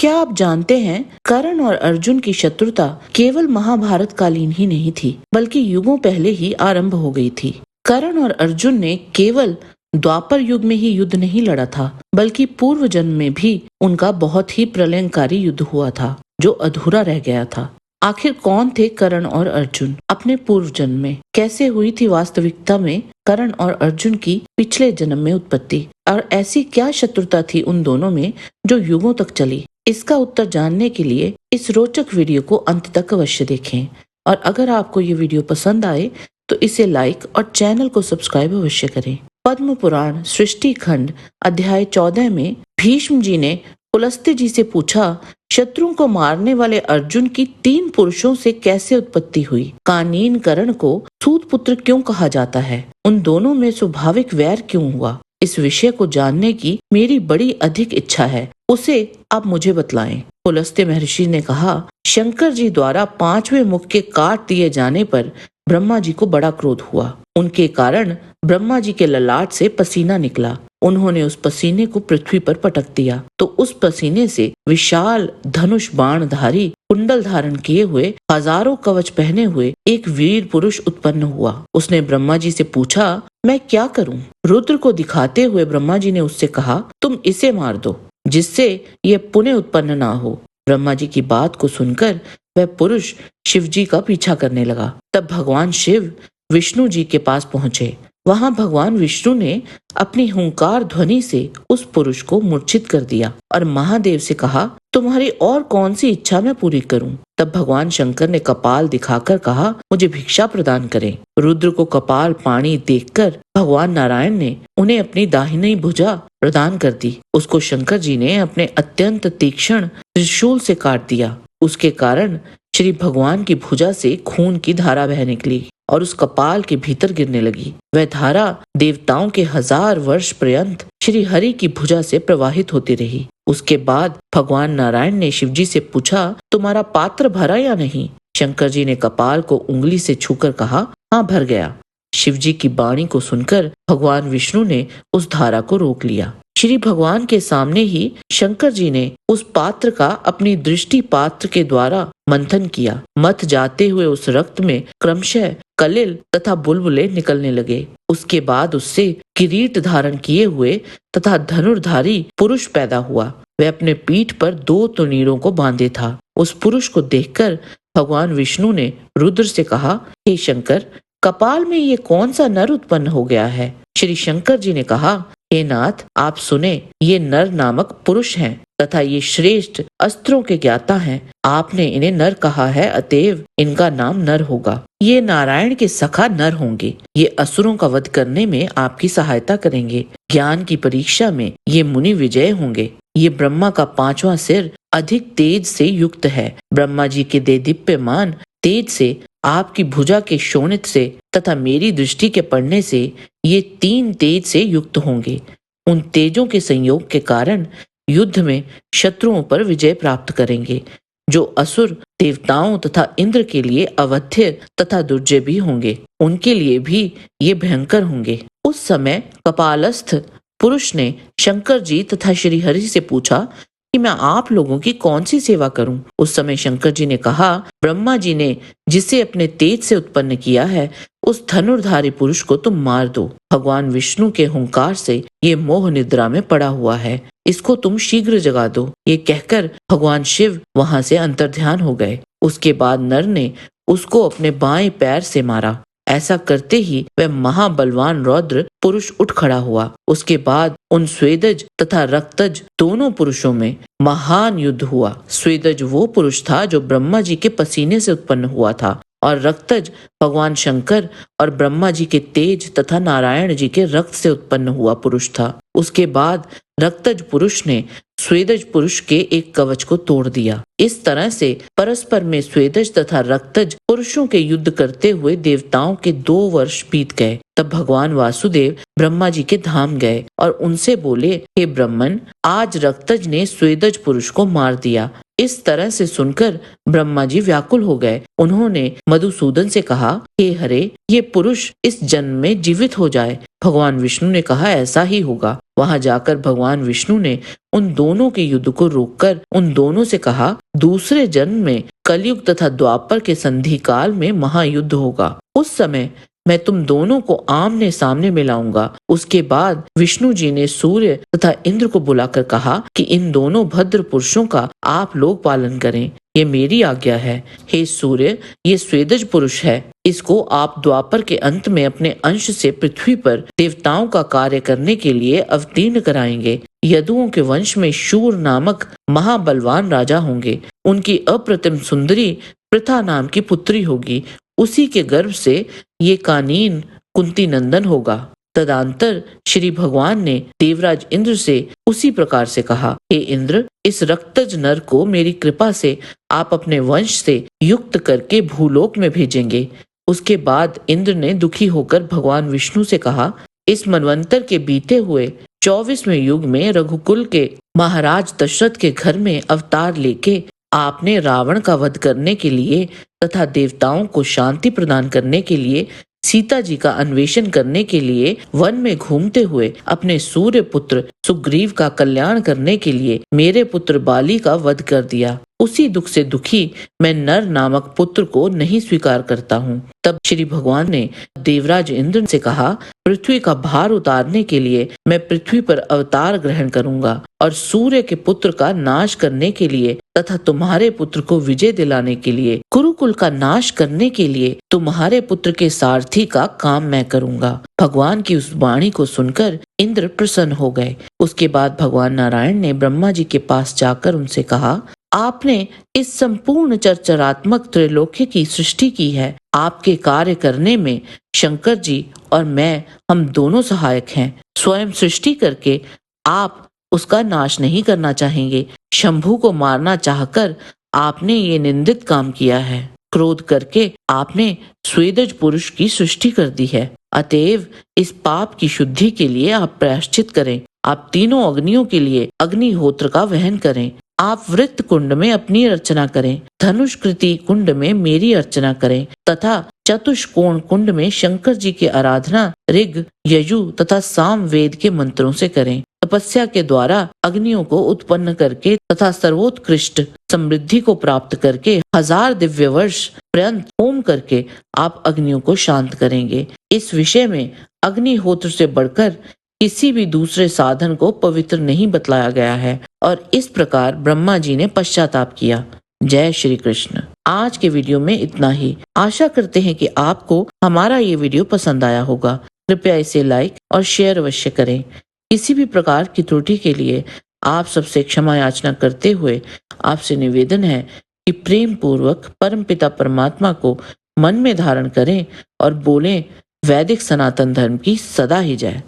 क्या आप जानते हैं, कर्ण और अर्जुन की शत्रुता केवल महाभारत कालीन ही नहीं थी, बल्कि युगों पहले ही आरंभ हो गई थी। कर्ण और अर्जुन ने केवल द्वापर युग में ही युद्ध नहीं लड़ा था, बल्कि पूर्व जन्म में भी उनका बहुत ही प्रलयंकारी युद्ध हुआ था, जो अधूरा रह गया था। आखिर कौन थे कर्ण और अर्जुन? अपने पूर्व जन्म में कैसे हुई थी वास्तविकता में कर्ण और अर्जुन की पिछले जन्म में उत्पत्ति, और ऐसी क्या शत्रुता थी उन दोनों में जो युगों तक चली? इसका उत्तर जानने के लिए इस रोचक वीडियो को अंत तक अवश्य देखें। और अगर आपको ये वीडियो पसंद आए तो इसे लाइक और चैनल को सब्सक्राइब अवश्य करें। पद्म पुराण सृष्टि खंड अध्याय 14 में भीष्म जी ने पुलस्त्य जी से पूछा, शत्रुओं को मारने वाले अर्जुन की 3 पुरुषों से कैसे उत्पत्ति हुई? कानीन कर्ण को सूत पुत्र क्यों कहा जाता है? उन दोनों में स्वाभाविक वैर क्यों हुआ? इस विषय को जानने की मेरी बड़ी अधिक इच्छा है, उसे आप मुझे बतलाएं। पुलस्त्य महर्षि ने कहा, शंकर जी द्वारा 5वें मुख के काट दिए जाने पर ब्रह्मा जी को बड़ा क्रोध हुआ। उनके कारण ब्रह्मा जी के ललाट से पसीना निकला। उन्होंने उस पसीने को पृथ्वी पर पटक दिया, तो उस पसीने से विशाल धनुष बाणधारी कुंडल धारण किए हुए, हजारों कवच पहने हुए एक वीर पुरुष उत्पन्न हुआ। उसने ब्रह्मा जी से पूछा, मैं क्या करूं? रुद्र को दिखाते हुए ब्रह्मा जी ने उससे कहा, तुम इसे मार दो, जिससे ये पुनः उत्पन्न ना हो। ब्रह्मा जी की बात को सुनकर वह पुरुष शिव जी का पीछा करने लगा। तब भगवान शिव विष्णु जी के पास पहुँचे। वहां भगवान विष्णु ने अपनी हुंकार ध्वनि से उस पुरुष को मूर्छित कर दिया और महादेव से कहा, तुम्हारी और कौन सी इच्छा मैं पूरी करूं? तब भगवान शंकर ने कपाल दिखाकर कहा, मुझे भिक्षा प्रदान करें। रुद्र को कपाल पानी देखकर भगवान नारायण ने उन्हें अपनी दाहिनी भुजा प्रदान कर दी। उसको शंकर जी ने अपने अत्यंत तीक्ष्ण त्रिशूल से काट दिया। उसके कारण श्री भगवान की भुजा से खून की धारा बह निकली और उस कपाल के भीतर गिरने लगी। वह धारा देवताओं के 1000 वर्ष पर्यंत श्री हरि की भुजा से प्रवाहित होती रही। उसके बाद भगवान नारायण ने शिव जी से पूछा, तुम्हारा पात्र भरा या नहीं? शंकर जी ने कपाल को उंगली से छूकर कहा, हाँ भर गया। शिव जी की वाणी को सुनकर भगवान विष्णु ने उस धारा को रोक लिया। श्री भगवान के सामने ही शंकर जी ने उस पात्र का अपनी दृष्टि पात्र के द्वारा मंथन किया। मथ जाते हुए उस रक्त में क्रमशः कलिल तथा बुलबुले निकलने लगे। उसके बाद उससे किरीट धारण किए हुए तथा धनुर्धारी पुरुष पैदा हुआ। वह अपने पीठ पर 2 तुनीरों को बांधे था। उस पुरुष को देखकर भगवान विष्णु ने रुद्र से कहा, हे शंकर, कपाल में ये कौन सा नर उत्पन्न हो गया है? श्री शंकर जी ने कहा, हे नाथ, आप सुने, ये नर नामक पुरुष हैं तथा ये श्रेष्ठ अस्त्रों के ज्ञाता हैं। आपने इन्हें नर कहा है, अतएव इनका नाम नर होगा। ये नारायण के सखा नर होंगे। ये असुरों का वध करने में आपकी सहायता करेंगे। ज्ञान की परीक्षा में ये मुनि विजय होंगे। ये ब्रह्मा का 5वां सिर अधिक तेज से युक्त है। ब्रह्मा जी के देदीप्यमान तेज से, आपकी भुजा के शोणित से तथा मेरी दृष्टि के पड़ने से ये 3 तेज से युक्त होंगे। उन तेजों के संयोग के कारण युद्ध में शत्रुओं पर विजय प्राप्त करेंगे, जो असुर देवताओं तथा इंद्र के लिए अवध्य तथा दुर्जय भी होंगे। उनके लिए भी ये भयंकर होंगे। उस समय कपालस्थ पुरुष ने शंकर जी तथा श्री हरि से पूछा कि मैं आप लोगों की कौन सी सेवा करूं? उस समय शंकर जी ने कहा, ब्रह्मा जी ने जिसे अपने तेज से उत्पन्न किया है, उस धनुर्धारी पुरुष को तुम मार दो। भगवान विष्णु के हुंकार से ये मोह निद्रा में पड़ा हुआ है, इसको तुम शीघ्र जगा दो। ये कहकर भगवान शिव वहां से अंतर्ध्यान हो गए। उसके बाद नर ने उसको अपने बाएं पैर से मारा। ऐसा करते ही वह महाबलवान रौद्र पुरुष उठ खड़ा हुआ। उसके बाद उन स्वेदज तथा रक्तज दोनों पुरुषों में महान युद्ध हुआ। स्वेदज वो पुरुष था जो ब्रह्मा जी के पसीने से उत्पन्न हुआ था, और रक्तज भगवान शंकर और ब्रह्मा जी के तेज तथा नारायण जी के रक्त से उत्पन्न हुआ पुरुष था। उसके बाद रक्तज पुरुष ने स्वेदज पुरुष के एक कवच को तोड़ दिया। इस तरह से परस्पर में स्वेदज तथा रक्तज पुरुषों के युद्ध करते हुए देवताओं के 2 वर्ष बीत गए। तब भगवान वासुदेव ब्रह्मा जी के धाम गए और उनसे बोले, हे ब्रह्मन, आज रक्तज ने स्वेदज पुरुष को मार दिया। इस तरह से सुनकर ब्रह्मा जी व्याकुल हो गए। उन्होंने मधुसूदन से कहा, हे हरे, ये पुरुष इस जन्म में जीवित हो जाए। भगवान विष्णु ने कहा, ऐसा ही होगा। वहां जाकर भगवान विष्णु ने उन दोनों के युद्ध को रोककर उन दोनों से कहा, दूसरे जन्म में कलयुग तथा द्वापर के संधि काल में महायुद्ध होगा। उस समय मैं तुम दोनों को आमने सामने मिलाऊंगा। उसके बाद विष्णु जी ने सूर्य तथा इंद्र को बुलाकर कहा कि इन दोनों भद्र पुरुषों का आप लोग पालन करें, ये मेरी आज्ञा है। हे सूर्य, ये स्वेदज पुरुष है, इसको आप द्वापर के अंत में अपने अंश से पृथ्वी पर देवताओं का कार्य करने के लिए अवतीर्ण कराएंगे। यदुओं के वंश में शूर नामक महाबलवान राजा होंगे। उनकी अप्रतिम सुंदरी पृथा नाम की पुत्री होगी। उसी के गर्भ से ये कानीन कुंती नंदन होगा। तदंतर श्री भगवान ने देवराज इंद्र से उसी प्रकार से कहा, हे इंद्र, इस रक्तज नर को मेरी कृपा से आप अपने वंश से युक्त करके भूलोक में भेजेंगे। उसके बाद इंद्र ने दुखी होकर भगवान विष्णु से कहा, इस मनवंतर के बीते हुए 24वें युग में रघुकुल के महाराज दशरथ के घर में अवतार लेके आपने रावण का वध करने के लिए तथा देवताओं को शांति प्रदान करने के लिए सीता जी का अन्वेषण करने के लिए वन में घूमते हुए अपने सूर्य पुत्र सुग्रीव का कल्याण करने के लिए मेरे पुत्र बाली का वध कर दिया। उसी दुख से दुखी मैं नर नामक पुत्र को नहीं स्वीकार करता हूँ। तब श्री भगवान ने देवराज इंद्र से कहा, पृथ्वी का भार उतारने के लिए मैं पृथ्वी पर अवतार ग्रहण करूंगा और सूर्य के पुत्र का नाश करने के लिए तथा तुम्हारे पुत्र को विजय दिलाने के लिए, कुरुकुल का नाश करने के लिए तुम्हारे पुत्र के सारथी का काम मैं करूंगा। भगवान की उस वाणी को सुनकर इंद्र प्रसन्न हो गए। उसके बाद भगवान नारायण ने ब्रह्मा जी के पास जाकर उनसे कहा, आपने इस संपूर्ण चरचरात्मक त्रैलोक्य की सृष्टि की है। आपके कार्य करने में शंकर जी और मैं, हम दोनों सहायक हैं। स्वयं सृष्टि करके आप उसका नाश नहीं करना चाहेंगे। शंभु को मारना चाहकर आपने ये निंदित काम किया है। क्रोध करके आपने स्वेदज पुरुष की सृष्टि कर दी है। अतएव इस पाप की शुद्धि के लिए आप प्रायश्चित करें। आप तीनों अग्नियों के लिए अग्निहोत्र का वहन करें। आप वृत्त कुंड में अपनी अर्चना करें, धनुष्कृति कुंड में मेरी अर्चना करें तथा चतुष्कोण कुंड में शंकर जी की आराधना ऋग, यजु तथा साम वेद के मंत्रों से करें। तपस्या के द्वारा अग्नियों को उत्पन्न करके तथा सर्वोत्कृष्ट समृद्धि को प्राप्त करके 1000 दिव्य वर्ष पर्यंत होम करके आप अग्नियों को शांत करेंगे। इस विषय में अग्निहोत्र से बढ़कर किसी भी दूसरे साधन को पवित्र नहीं बतलाया गया है। और इस प्रकार ब्रह्मा जी ने पश्चाताप किया। जय श्री कृष्ण। आज के वीडियो में इतना ही। आशा करते हैं कि आपको हमारा ये वीडियो पसंद आया होगा। कृपया इसे लाइक और शेयर अवश्य करें। किसी भी प्रकार की त्रुटि के लिए आप सबसे क्षमा याचना करते हुए आपसे निवेदन है कि प्रेम पूर्वक परमपिता परमात्मा को मन में धारण करें और बोलें, वैदिक सनातन धर्म की सदा ही जय।